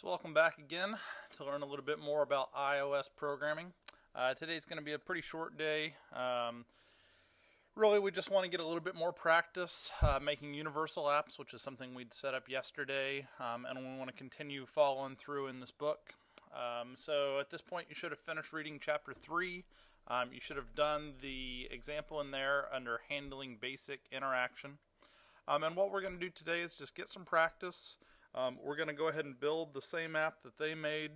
So welcome back again to learn a little bit more about iOS programming. Today's going to be a pretty short day. Really, we just want to get a little bit more practice making universal apps, which is something we'd set up yesterday, and we want to continue following through in this book. So at this point, you should have finished reading chapter 3. You should have done the example in there under handling basic interaction. And what we're going to do today is just get some practice. We're going to go ahead and build the same app that they made,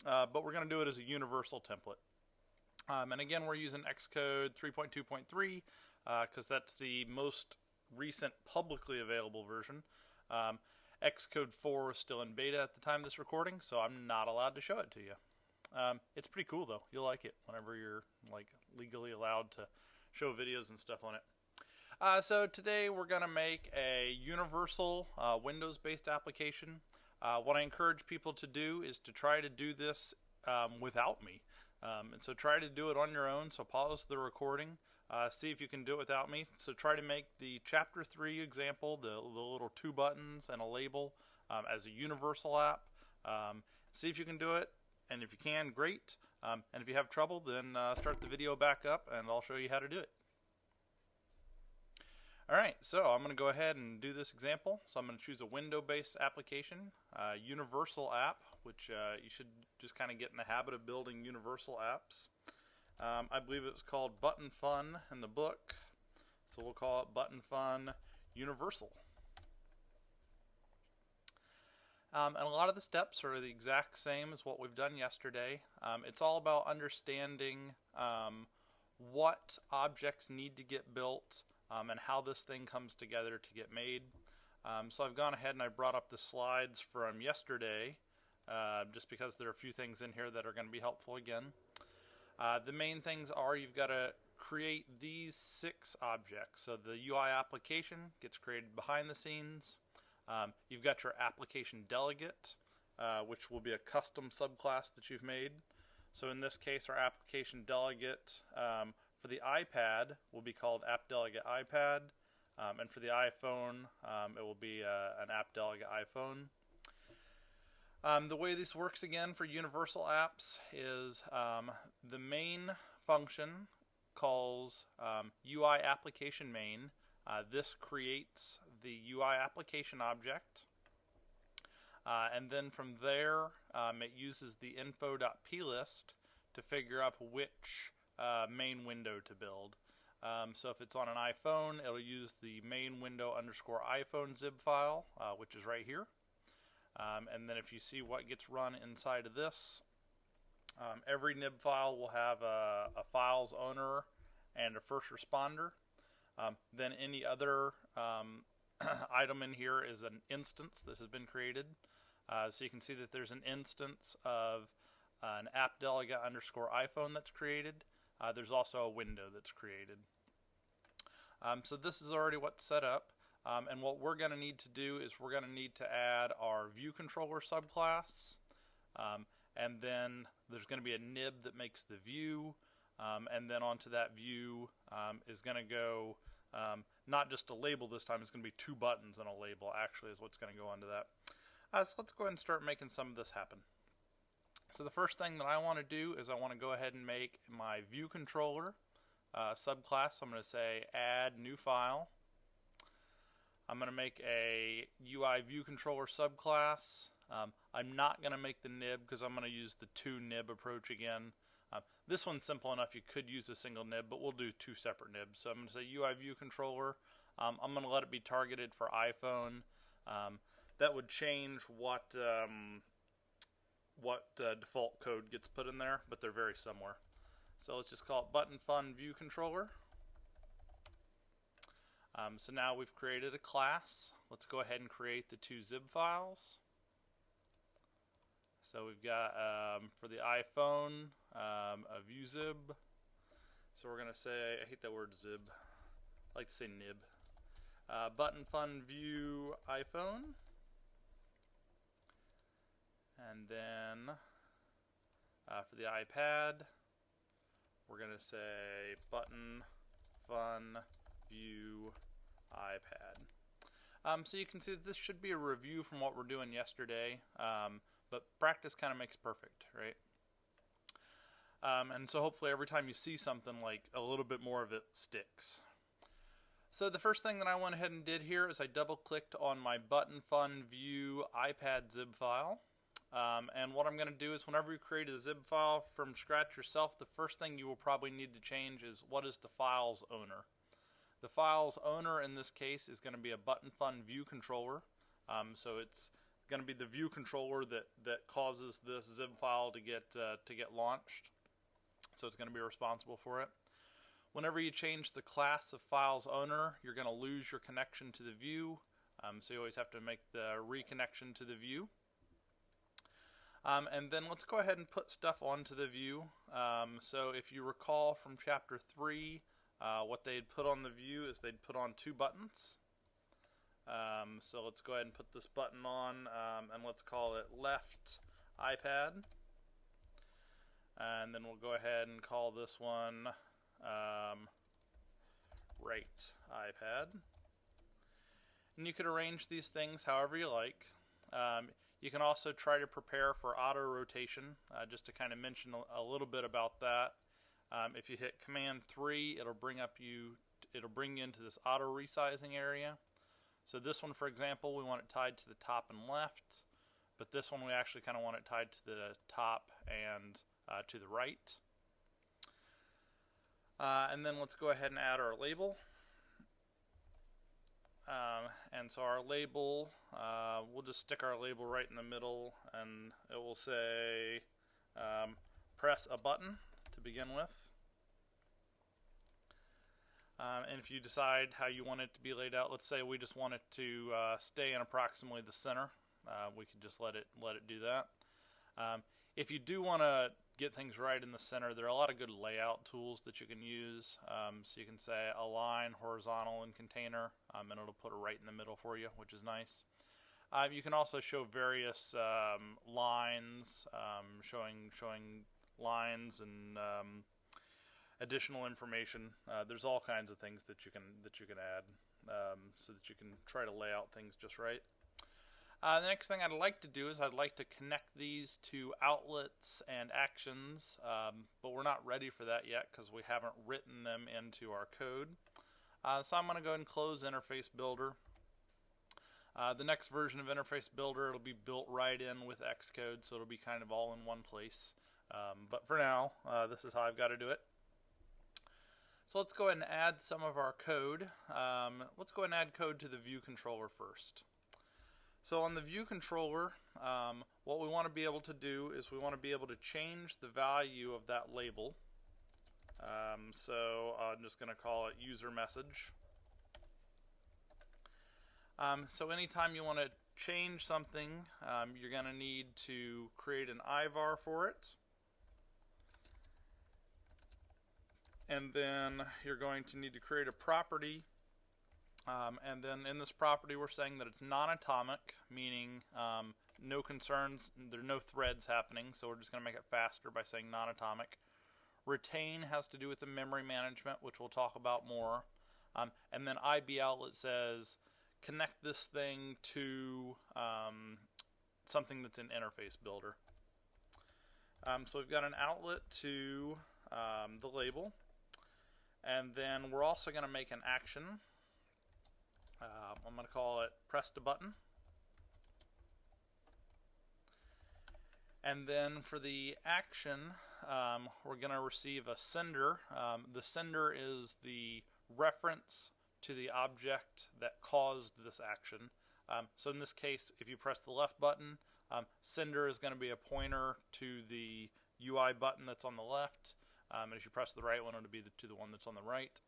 but we're going to do it as a universal template. And again, we're using XCode 3.2.3 because that's the most recent publicly available version. XCode 4 is still in beta at the time of this recording, so I'm not allowed to show it to you. It's pretty cool though. You'll like it whenever you're legally allowed to show videos and stuff on it. So today we're going to make a universal Windows-based application. What I encourage people to do is to try to do this without me. And so try to do it on your own. So pause the recording, see if you can do it without me. So try to make the chapter 3 example, the little 2 buttons and a label, as a universal app. See if you can do it. And if you can, great. And if you have trouble, then start the video back up and I'll show you how to do it. Alright, so I'm going to go ahead and do this example. So I'm going to choose a window-based application, universal app, which you should just kind of get in the habit of building universal apps. I believe it was called Button Fun in the book, so we'll call it Button Fun Universal. And a lot of the steps are the exact same as what we've done yesterday. It's all about understanding what objects need to get built, and how this thing comes together to get made. So I've gone ahead and I brought up the slides from yesterday, just because there are a few things in here that are going to be helpful again. The main things are you've got to create these 6 objects. So the UI application gets created behind the scenes. You've got your application delegate, which will be a custom subclass that you've made. So in this case, our application delegate for the iPad will be called App Delegate iPad, and for the iPhone, it will be an App Delegate iPhone. The way this works again for universal apps is the main function calls UI application main. This creates the UI application object, and then from there it uses the info.plist to figure out which main window to build. So if it's on an iPhone, it'll use the main window underscore iPhone zip file, which is right here. And then if you see what gets run inside of this, every nib file will have a file's owner and a first responder. Then any other item in here is an instance that has been created. So you can see that there's an instance of an app delegate underscore iPhone that's created. There's also a window that's created. So this is already what's set up. And what we're going to need to do is we're going to need to add our view controller subclass. And then there's going to be a nib that makes the view. And then onto that view is going to go not just a label this time, it's going to be 2 buttons and a label actually is what's going to go onto that. So let's go ahead and start making some of this happen. So the first thing that I want to do is I want to go ahead and make my view controller subclass. So I'm going to say add new file. I'm going to make a UI view controller subclass. I'm not going to make the nib because I'm going to use the 2 nib approach again. This one's simple enough you could use a single nib, but we'll do 2 separate nibs. So I'm going to say UI view controller. I'm going to let it be targeted for iPhone. That would change what default code gets put in there, but they're very similar. So let's just call it Button Fun View Controller. So now we've created a class. Let's go ahead and create the 2 zip files. So we've got for the iPhone a view zib. So we're going to say, I hate that word zib, I like to say nib. Button Fun View iPhone. And then for the iPad, we're going to say Button Fun View iPad. So you can see that this should be a review from what we're doing yesterday. but practice kind of makes perfect, right? And so hopefully every time you see something, like a little bit more of it sticks. So the first thing that I went ahead and did here is I double-clicked on my Button Fun View iPad zip file. And what I'm going to do is whenever you create a zip file from scratch yourself, the first thing you will probably need to change is what is the file's owner. The file's owner in this case is going to be a Button Fun View controller. So it's going to be the view controller that causes this zip file to get launched. So it's going to be responsible for it. Whenever you change the class of file's owner, you're going to lose your connection to the view. So you always have to make the reconnection to the view. And then let's go ahead and put stuff onto the view. So if you recall from chapter 3, what they'd put on the view is they'd put on 2 buttons. So let's go ahead and put this button on, and let's call it left iPad. And then we'll go ahead and call this one right iPad. And you could arrange these things however you like. You can also try to prepare for auto rotation, just to kind of mention a little bit about that. If you hit Command 3, it'll bring you into this auto resizing area. So this one, for example, we want it tied to the top and left, but this one we actually kind of want it tied to the top and to the right. And then let's go ahead and add our label. And so our label, we'll just stick our label right in the middle, and it will say press a button to begin with. And if you decide how you want it to be laid out, let's say we just want it to stay in approximately the center, we could just let it do that. If you do want to get things right in the center, there are a lot of good layout tools that you can use. So you can say align horizontal in container, and it'll put it right in the middle for you, which is nice. You can also show various lines, showing lines and additional information. There's all kinds of things that you can add, so that you can try to lay out things just right. The next thing I'd like to do is I'd like to connect these to outlets and actions, but we're not ready for that yet because we haven't written them into our code. So I'm going to go ahead and close Interface Builder. The next version of Interface Builder, it'll be built right in with XCode, so it'll be kind of all in one place. But for now, this is how I've got to do it. So let's go ahead and add some of our code. Let's go ahead and add code to the view controller first. So on the view controller, what we want to be able to do is we want to be able to change the value of that label. So I'm just going to call it user message. So anytime you want to change something, you're going to need to create an IVAR for it. And then you're going to need to create a property. And then in this property we're saying that it's non-atomic, meaning no concerns, there are no threads happening, so we're just going to make it faster by saying non-atomic. Retain has to do with the memory management, which we'll talk about more. And then IB outlet says connect this thing to something that's in Interface Builder. So we've got an outlet to the label, and then we're also going to make an action. I'm going to call it press the button. And then for the action, we're going to receive a sender. The sender is the reference to the object that caused this action. So in this case, if you press the left button, sender is going to be a pointer to the UI button that's on the left. And if you press the right one, it'll be to the one that's on the right.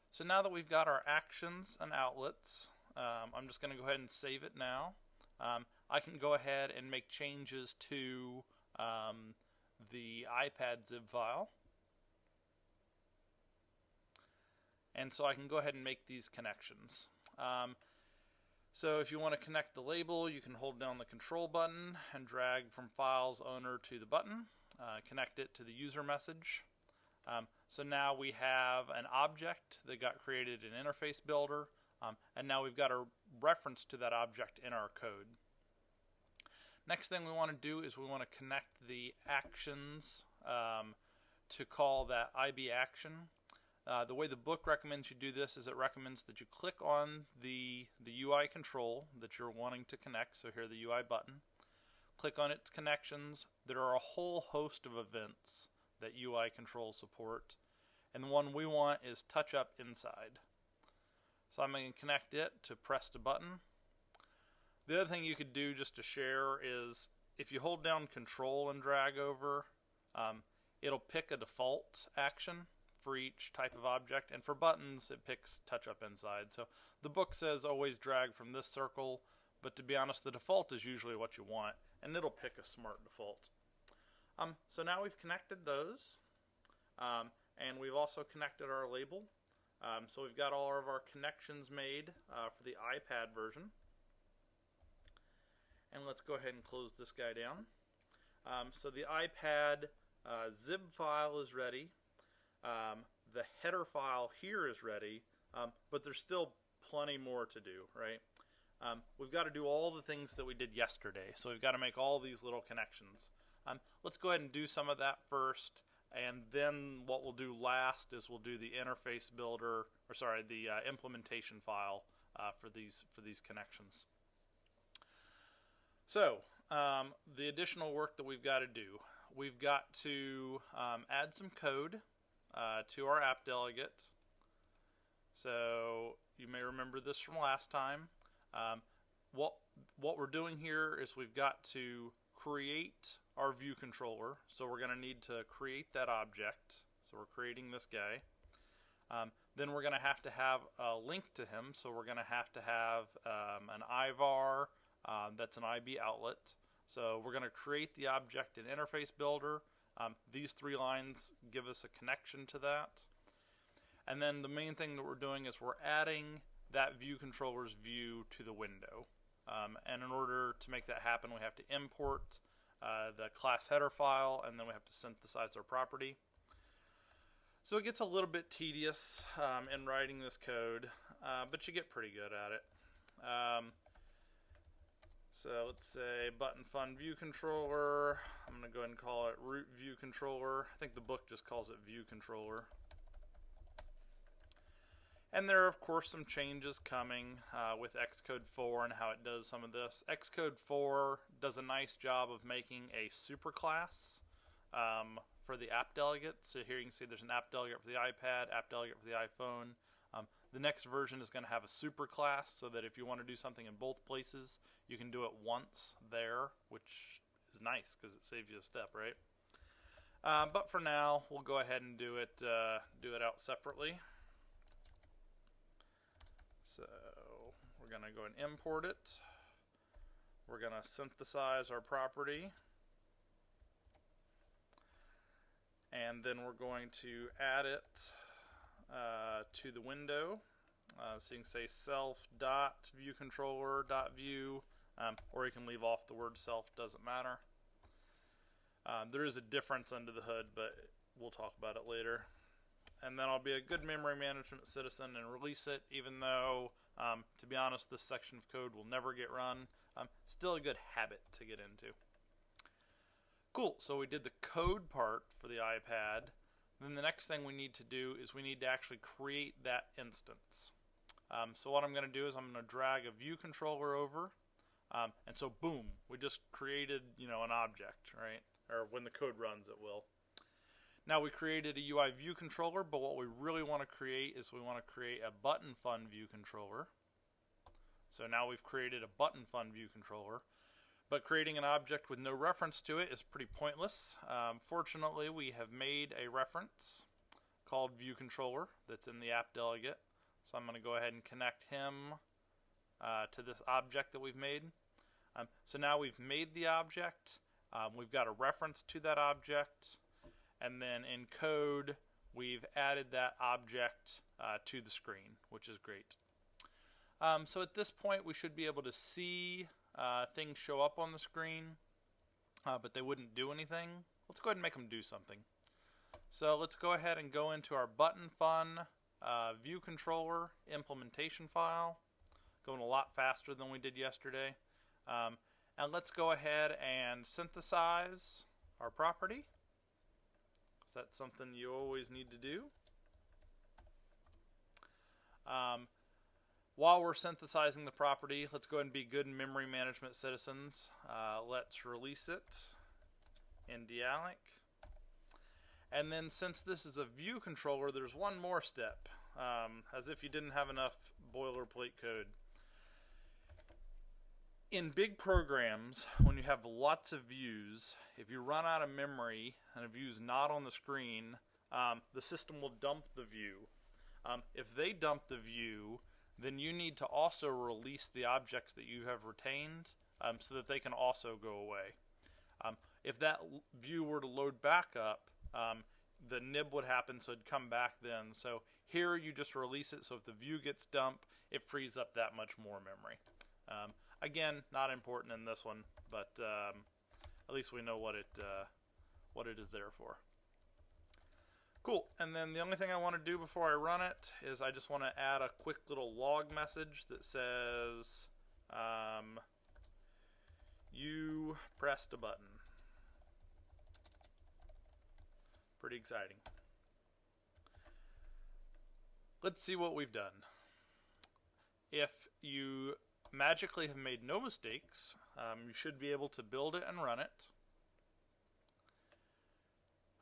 So now that we've got our actions and outlets, I'm just going to go ahead and save it now. I can go ahead and make changes to the iPad zip file. And so I can go ahead and make these connections. So if you want to connect the label, you can hold down the control button and drag from files owner to the button, connect it to the user message. So now we have an object that got created in Interface Builder, and now we've got a reference to that object in our code. Next thing we want to do is we want to connect the actions to call that IB action. The way the book recommends you do this is it recommends that you click on the UI control that you're wanting to connect. So here the UI button. Click on its connections. There are a whole host of events that UI controls support. And the one we want is touch up inside. So I'm going to connect it to press the button. The other thing you could do just to share is if you hold down control and drag over, it'll pick a default action for each type of object, and for buttons it picks touch up inside. So the book says always drag from this circle, but to be honest the default is usually what you want, and it'll pick a smart default. So now we've connected those, and we've also connected our label. So we've got all of our connections made for the iPad version. And let's go ahead and close this guy down. So the iPad zip file is ready. The header file here is ready, but there's still plenty more to do, right? We've got to do all the things that we did yesterday. So we've got to make all these little connections. Let's go ahead and do some of that first, and then what we'll do last is we'll do the interface builder, or sorry, the implementation file for these connections. So the additional work that we've got to do, we've got to add some code to our App Delegate. So you may remember this from last time. What we're doing here is we've got to create our view controller. So we're going to need to create that object. So we're creating this guy. Then we're going to have a link to him. So we're going to have an IVAR that's an IB outlet. So we're going to create the object in Interface Builder. These three lines give us a connection to that. And then the main thing that we're doing is we're adding that view controller's view to the window. And in order to make that happen, we have to import the class header file, and then we have to synthesize our property. So it gets a little bit tedious in writing this code, but you get pretty good at it. So let's say button fun view controller. I'm going to go ahead and call it root view controller. I think the book just calls it view controller. And there are, of course, some changes coming with XCode 4 and how it does some of this. XCode 4 does a nice job of making a superclass for the App Delegate. So here you can see there's an App Delegate for the iPad, App Delegate for the iPhone. The next version is going to have a superclass so that if you want to do something in both places, you can do it once there, which is nice because it saves you a step, right? But for now, we'll go ahead and do it out separately. So we're going to go and import it. We're going to synthesize our property. And then we're going to add it to the window. So you can say self.viewController.view, or you can leave off the word self, doesn't matter. There is a difference under the hood, but we'll talk about it later. And then I'll be a good memory management citizen and release it, even though, to be honest, this section of code will never get run. Still a good habit to get into. Cool, so we did the code part for the iPad. Then the next thing we need to do is we need to actually create that instance. So what I'm going to do is I'm going to drag a view controller over, and so boom, we just created an object, right? Or when the code runs, it will. Now we created a UI view controller, but what we really want to create is we want to create a button fun view controller. So now we've created a button fun view controller, but creating an object with no reference to it is pretty pointless. Fortunately, we have made a reference called view controller that's in the App Delegate. So I'm going to go ahead and connect him to this object that we've made. So now we've made the object. We've got a reference to that object. And then in code, we've added that object to the screen, which is great. So at this point, we should be able to see things show up on the screen, but they wouldn't do anything. Let's go ahead and make them do something. So let's go ahead and go into our button fun view controller implementation file. Going a lot faster than we did yesterday. And let's go ahead and synthesize our property. So that's something you always need to do. While we're synthesizing the property, let's go ahead and be good memory management citizens. Let's release it in Dialec. And then since this is a view controller, there's one more step, as if you didn't have enough boilerplate code. In big programs, when you have lots of views, if you run out of memory and a view's not on the screen, the system will dump the view. If they dump the view, then you need to also release the objects that you have retained so that they can also go away. If that view were to load back up, the nib would happen, so it'd come back then. So here you just release it, so if the view gets dumped, it frees up that much more memory. Again, not important in this one, but at least we know what it is there for. Cool, and then the only thing I want to do before I run it is I just want to add a quick little log message that says you pressed a button. Pretty exciting. Let's see what we've done. If you magically have made no mistakes, you should be able to build it and run it.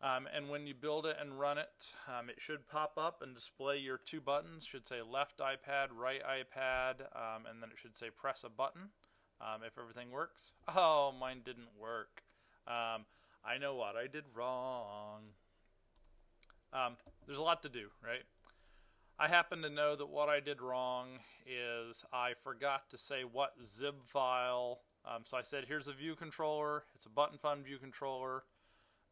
And when you build it and run it, it should pop up and display your two buttons. It should say left iPad, right iPad, and then it should say press a button if everything works. Oh, mine didn't work. I know what I did wrong. There's a lot to do, right? I happen to know that what I did wrong is I forgot to say what zip file. So I said, here's a view controller. It's a button fun view controller.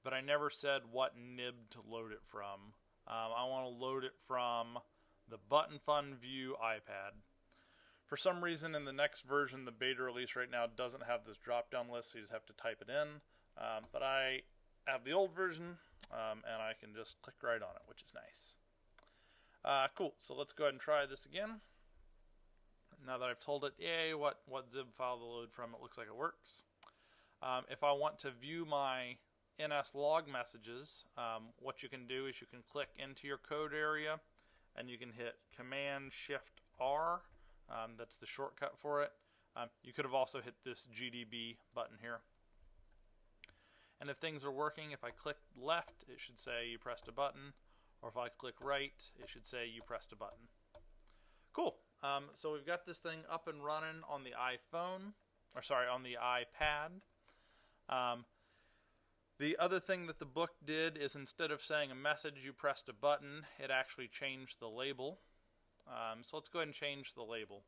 But I never said what nib to load it from. I want to load it from the button fun view iPad. For some reason in the next version, the beta release right now doesn't have this drop down list, so you just have to type it in. But I have the old version, and I can just click right on it, which is nice. Cool, so let's go ahead and try this again. Now that I've told it, yay, what zip file to load from, it looks like it works. If I want to view my NS log messages, what you can do is you can click into your code area and you can hit Command-Shift-R. That's the shortcut for it. You could have also hit this GDB button here. And if things are working, if I click left, it should say you pressed a button. Or if I click right, it should say you pressed a button. Cool. So we've got this thing up and running on the iPhone, or sorry, on the iPad. The other thing that the book did is instead of saying a message, you pressed a button, it actually changed the label. So let's go ahead and change the label.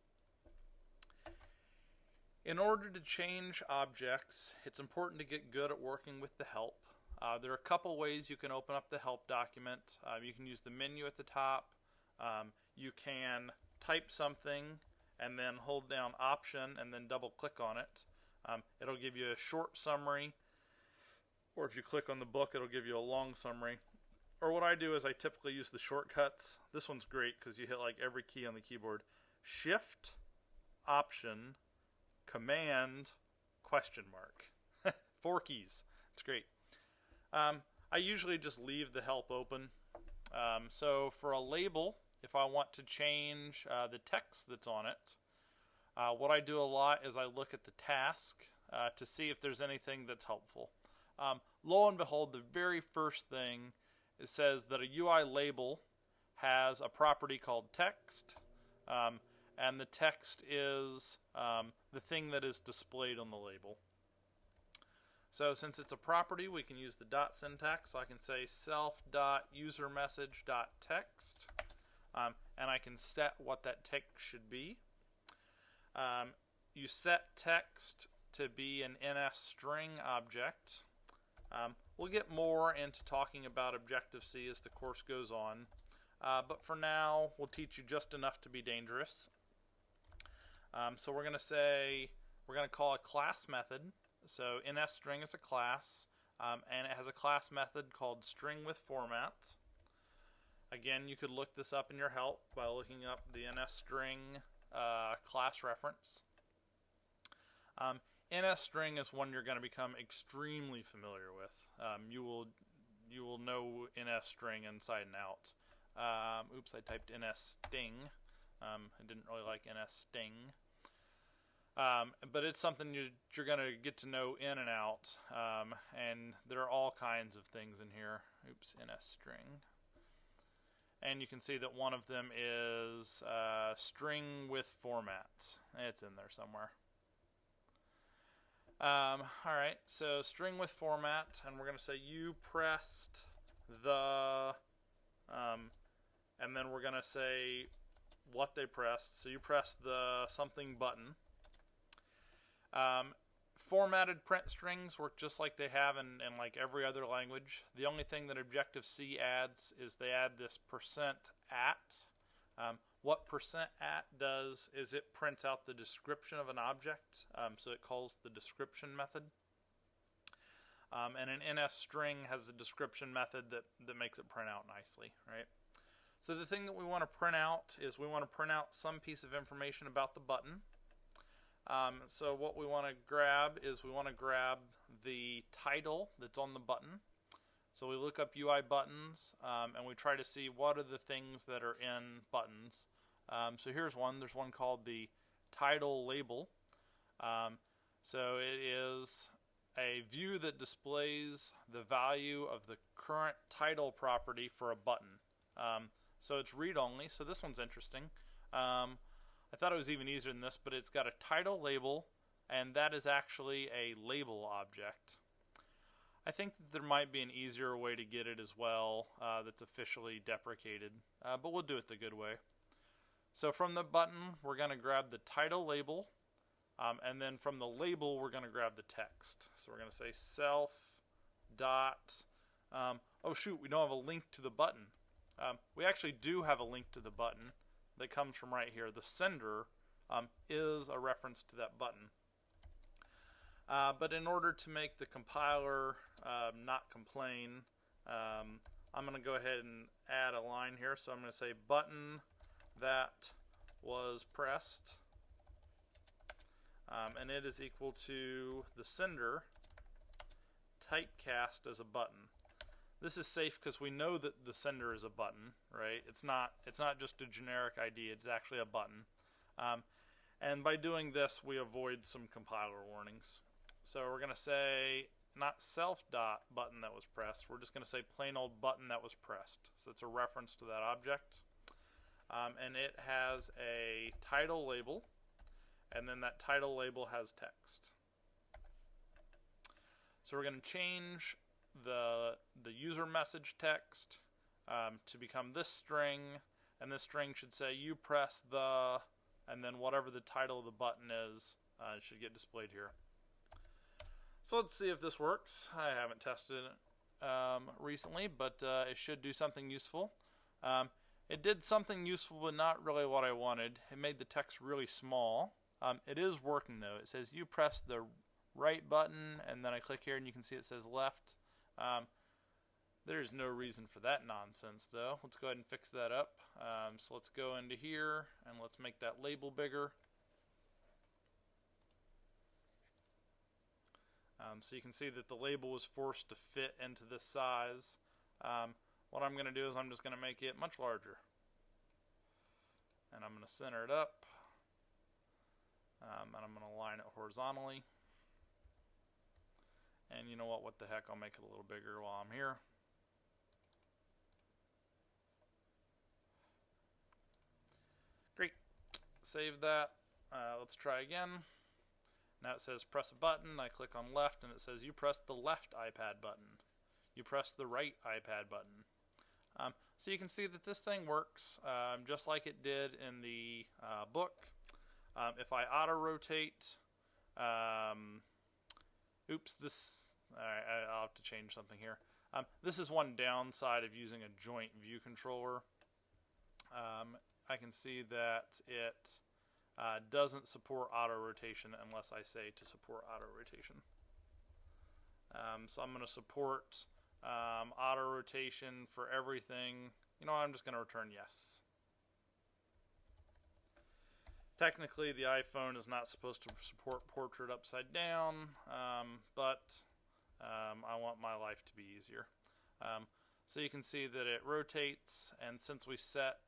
In order to change objects, it's important to get good at working with the help. There are a couple ways you can open up the help document. You can use the menu at the top. You can type something and then hold down Option and then double click on it. It'll give you a short summary, or if you click on the book, it'll give you a long summary. Or what I do is I typically use the shortcuts. This one's great because you hit like every key on the keyboard. Shift, Option, Command, question mark. 4 keys. It's great. I usually just leave the help open. So for a label, if I want to change the text that's on it, what I do a lot is I look at the task to see if there's anything that's helpful. Lo and behold, the very first thing, it says that a UI label has a property called text, and the text is the thing that is displayed on the label. So since it's a property, we can use the dot syntax. So I can say self.userMessage.text, and I can set what that text should be. You set text to be an NS string object. We'll get more into talking about Objective-C as the course goes on, but for now, we'll teach you just enough to be dangerous. So we're going to call a class method. So NSString is a class, and it has a class method called stringWithFormat. Again, you could look this up in your help by looking up the NSString class reference. NS string is one you're going to become extremely familiar with. You will know NS string inside and out. Oops, I typed NS sting. I didn't really like NS sting. But it's something you're going to get to know in and out. And there are all kinds of things in here. Oops, NS string. And you can see that one of them is string with format. It's in there somewhere. Alright, so string with format, and we're going to say you pressed the, and then we're going to say what they pressed. So you pressed the something button. Formatted print strings work just like they have in like every other language. The only thing that Objective-C adds is they add this %at. What %at does is it prints out the description of an object, so it calls the description method. And an NS string has a description method that makes it print out nicely, right? So the thing that we want to print out is we want to print out some piece of information about the button. So what we want to grab is we want to grab the title that's on the button. So we look up UI buttons and we try to see what are the things that are in buttons. So here's one. There's one called the title label. So it is a view that displays the value of the current title property for a button. So it's read-only, so this one's interesting. I thought it was even easier than this, but it's got a title label, and that is actually a label object. I think that there might be an easier way to get it as well that's officially deprecated, but we'll do it the good way. So from the button, we're going to grab the title label, and then from the label, we're going to grab the text. So we're going to say self dot, oh shoot, we don't have a link to the button. We actually do have a link to the button that comes from right here. The sender is a reference to that button. But in order to make the compiler not complain, I'm going to go ahead and add a line here. So I'm going to say button that was pressed, and it is equal to the sender typecast as a button. This is safe because we know that the sender is a button, right? It's not just a generic ID, it's actually a button. And by doing this, we avoid some compiler warnings. So we're going to say not self dot button that was pressed, we're just going to say plain old button that was pressed. So it's a reference to that object. And it has a title label, and then that title label has text. So we're going to change the user message text to become this string, and this string should say you press the, and then whatever the title of the button is, it should get displayed here. So let's see if this works. I haven't tested it recently, but it should do something useful. It did something useful, but not really what I wanted. It made the text really small. It is working though. It says you press the right button, and then I click here and you can see it says left. There's no reason for that nonsense though. Let's go ahead and fix that up. So let's go into here and let's make that label bigger. So you can see that the label was forced to fit into this size. What I'm going to do is I'm just going to make it much larger. And I'm going to center it up. And I'm going to align it horizontally. And you know what the heck, I'll make it a little bigger while I'm here. Great. Save that. Let's try again. Now it says press a button. I click on left and it says you pressed the left iPad button. You pressed the right iPad button. So you can see that this thing works just like it did in the book. If I auto-rotate, oops, I'll have to change something here. This is one downside of using a joint view controller. I can see that it doesn't support auto-rotation unless I say to support auto-rotation. So I'm going to support auto-rotation for everything. You know, I'm just going to return yes. Technically, the iPhone is not supposed to support portrait upside down, but I want my life to be easier. So you can see that it rotates, and since we set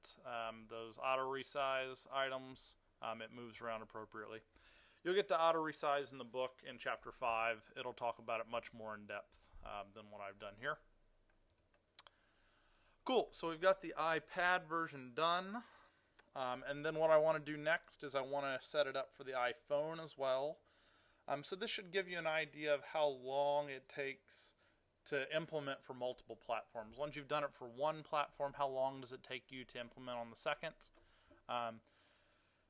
those auto resize items, it moves around appropriately. You'll get to auto resize in the book in chapter 5. It'll talk about it much more in depth than what I've done here. Cool, so we've got the iPad version done. And then what I want to do next is I want to set it up for the iPhone as well. So this should give you an idea of how long it takes to implement for multiple platforms. Once you've done it for one platform, how long does it take you to implement on the second?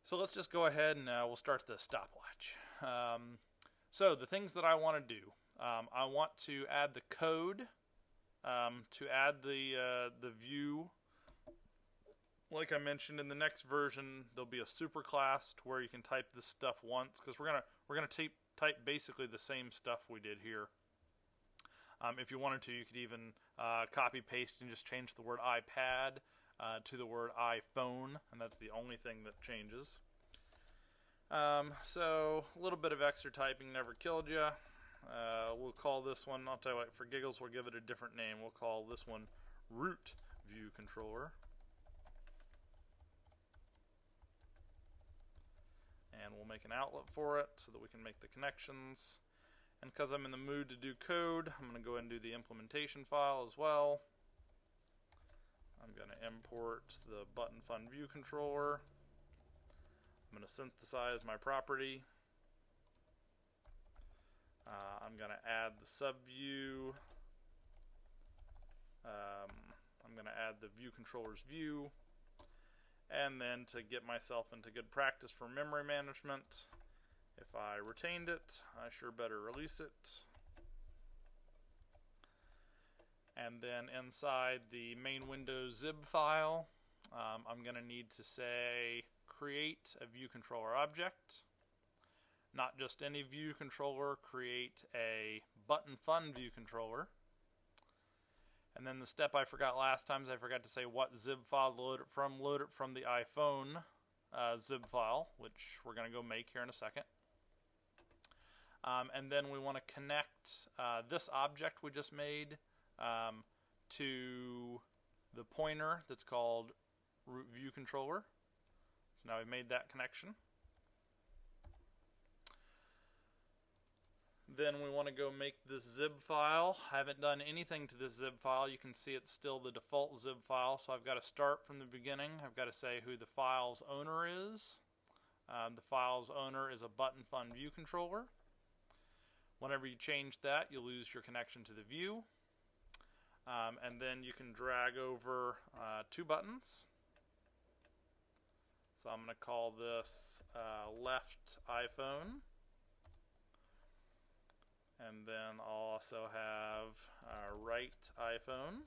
So let's just go ahead and we'll start the stopwatch. So the things that I want to do, I want to add the code to add the view. Like I mentioned, in the next version, there'll be a super class to where you can type this stuff once, because we're gonna type basically the same stuff we did here. If you wanted to, you could even copy paste and just change the word iPad to the word iPhone, and that's the only thing that changes. So a little bit of extra typing never killed you. We'll call this one, I'll tell you what, for giggles, we'll give it a different name. We'll call this one Root View Controller. And we'll make an outlet for it so that we can make the connections. And because I'm in the mood to do code, I'm going to go ahead and do the implementation file as well. I'm going to import the button fun view controller. I'm going to synthesize my property. I'm going to add the subview. I'm going to add the view controller's view. And then to get myself into good practice for memory management, if I retained it, I sure better release it. And then inside the main window zip file, I'm going to need to say create a view controller object. Not just any view controller, create a button fun view controller. And then the step I forgot last time is I forgot to say what zip file to load it from. Load it from the iPhone zip file, which we're going to go make here in a second. And then we want to connect this object we just made to the pointer that's called root view controller. So now we've made that connection. Then we want to go make this zip file. I haven't done anything to this zip file. You can see it's still the default zip file, so I've got to start from the beginning. I've got to say who the file's owner is. The file's owner is a button fun view controller. Whenever you change that, you'll lose your connection to the view. And then you can drag over two buttons. So I'm going to call this left iPhone. And then I'll also have right iPhone.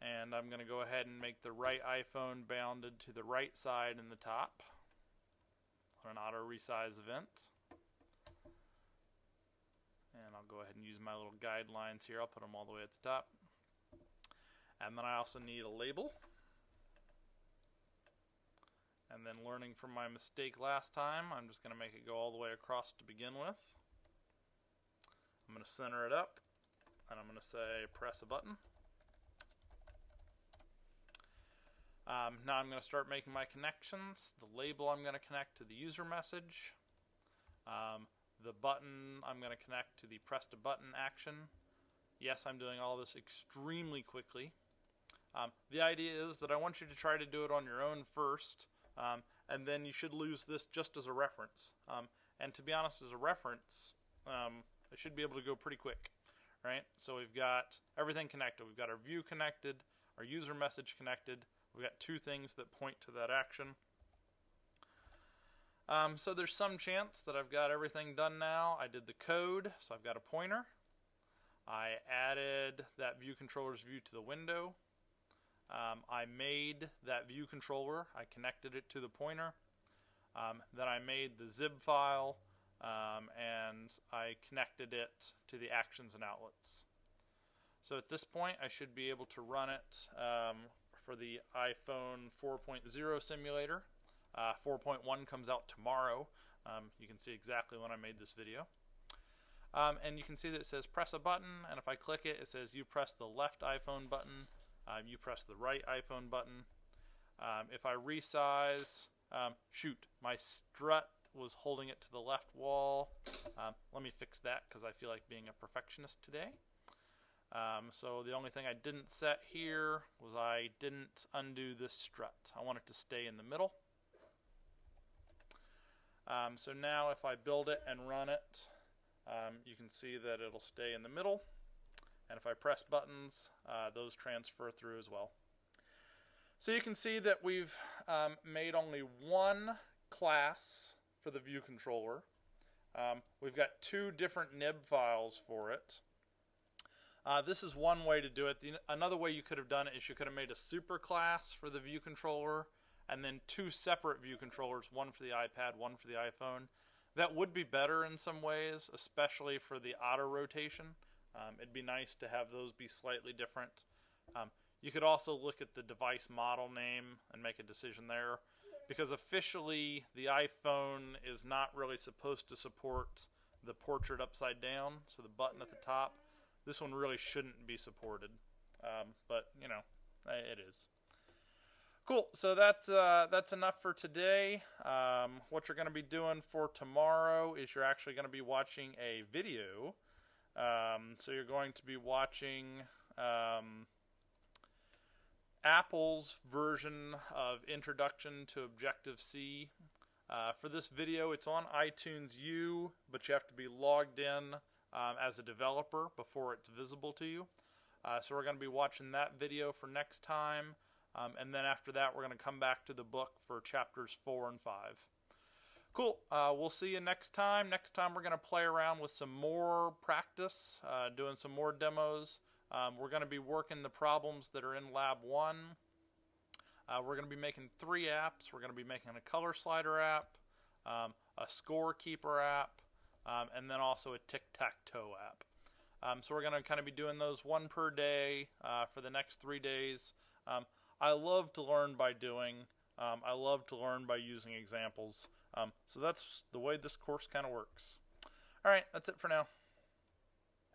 And I'm going to go ahead and make the right iPhone bounded to the right side in the top on an auto resize event. And I'll go ahead and use my little guidelines here. I'll put them all the way at the top. And then I also need a label. And then learning from my mistake last time, I'm just going to make it go all the way across to begin with. I'm going to center it up, and I'm going to say press a button. Now I'm going to start making my connections. The label I'm going to connect to the user message. The button I'm going to connect to the press to button action. Yes, I'm doing all this extremely quickly. The idea is that I want you to try to do it on your own first. And then you should use this just as a reference. And to be honest, as a reference, it should be able to go pretty quick, right? So we've got everything connected. We've got our view connected, our user message connected. We've got two things that point to that action. So there's some chance that I've got everything done now. I did the code, so I've got a pointer. I added that view controller's view to the window. I made that view controller. I connected it to the pointer. Then I made the zip file, and I connected it to the actions and outlets. So at this point, I should be able to run it for the iPhone 4.0 simulator. 4.1 comes out tomorrow. You can see exactly when I made this video. And you can see that it says press a button, and if I click it, it says you press the left iPhone button, you press the right iPhone button. If I resize, shoot, my strut was holding it to the left wall. Let me fix that because I feel like being a perfectionist today. So the only thing I didn't set here was I didn't undo this strut. I want it to stay in the middle. So now if I build it and run it, you can see that it'll stay in the middle. And if I press buttons, those transfer through as well. So you can see that we've made only one class for the view controller. We've got two different nib files for it. This is one way to do it. Another way you could have done it is you could have made a super class for the view controller and then two separate view controllers, one for the iPad, one for the iPhone. That would be better in some ways, especially for the auto rotation. It'd be nice to have those be slightly different. You could also look at the device model name and make a decision there, because officially the iPhone is not really supposed to support the portrait upside down, so the button at the top. This one really shouldn't be supported, but you know, it is. Cool, so that's enough for today. What you're going to be doing for tomorrow is you're actually going to be watching a video. So you're going to be watching Apple's version of Introduction to Objective-C. For this video, it's on iTunes U, but you have to be logged in as a developer before it's visible to you. So we're going to be watching that video for next time. And then after that, we're going to come back to the book for chapters 4 and 5. Cool. We'll see you next time. Next time, we're going to play around with some more practice, doing some more demos. We're going to be working the problems that are in Lab 1. We're going to be making 3 apps. We're going to be making a color slider app, a score keeper app, and then also a tic-tac-toe app. So we're going to kind of be doing those one per day for the next 3 days. I love to learn by doing. I love to learn by using examples. So that's the way this course kind of works. All right, that's it for now.